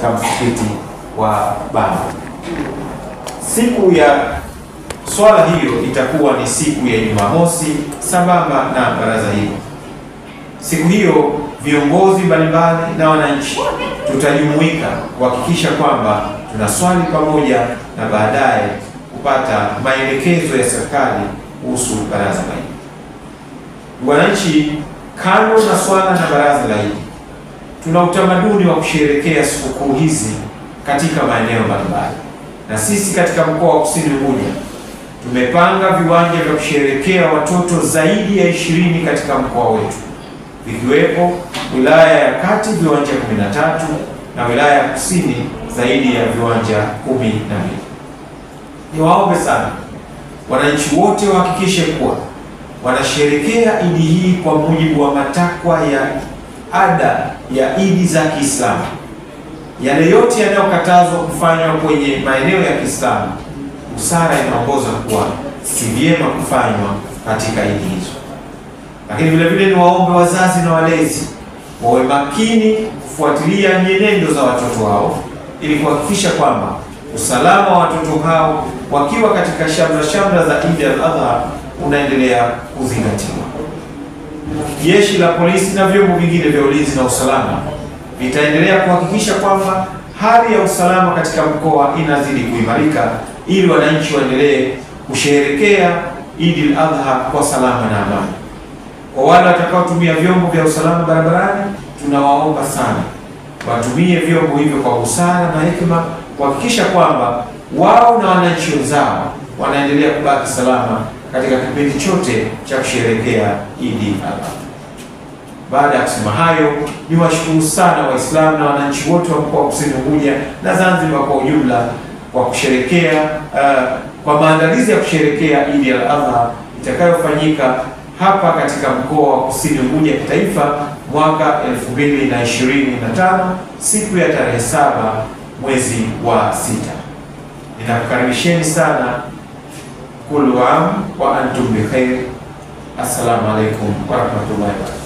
katika msikiti wa Bamba. Siku ya swala hiyo itakuwa ni siku ya Jumamosi sambamba na baraza hilo. Siku hiyo viongozi mbalimbali na wananchi tutajumuika kuhakikisha kwamba tunaswali pamoja na baadaye kupata maelekezo ya serikali kuhusu baraza la Idi. Wananchi, kando na swala na baraza la Idi, tuna utamaduni wa kusherehekea sikukuu hizi katika maeneo mbalimbali, na sisi katika mkoa wa Kusini Unguja tumepanga viwanja vya kusherehekea watoto zaidi ya 20 katika mkoa wetu, vikiwepo wilaya ya Kati viwanja 13 na wilaya ya Kusini zaidi ya viwanja 12. Niwaombe sana wananchi wote wahakikishe kuwa wanasherehekea Idi hii kwa mujibu wa matakwa ya ada ya Idi za Kiislamu. Yale yote yanayokatazwa kufanywa kwenye maeneo ya Kiislamu, busara inaongoza kuwa si vyema kufanywa katika Idi hizo. Lakini vile vile niwaombe wazazi na walezi wawe makini kufuatilia mienendo za watoto wao ili kuhakikisha kwamba usalama wa watoto hao wakiwa katika shamra za Eid al-Adha unaendelea kuzingatiwa. Jeshi la polisi na vyombo vingine vya ulinzi na usalama vitaendelea kuhakikisha kwamba hali ya usalama katika mkoa inazidi kuimarika ili wananchi waendelee kusherehekea Eid al-Adha kwa salama na amani. Kwa wale watakaotumia vyombo vya usalama barabarani, tunawaomba sana watumie vyombo hivyo kwa busara na hekima kuhakikisha kwamba wao na wananchi wenzao wanaendelea kubaki salama katika kipindi chote cha kusherehekea Eid al-Adha. Baada ya kusema hayo, niwashukuru sana Waislamu na wananchi wote wa mkoa wa Kusini Unguja na Zanzibar kwa ujumla kwa kusherehekea kwa maandalizi ya kusherehekea Eid al-Adha itakayofanyika hapa katika mkoa wa Kusini Unguja kitaifa mwaka 2025 siku ya tarehe 7 mwezi wa 6. Ninakukaribisheni sana. Kullu aam wa antum bi khair. Assalamu alaikum wa rahmatullahi wa barakatuh.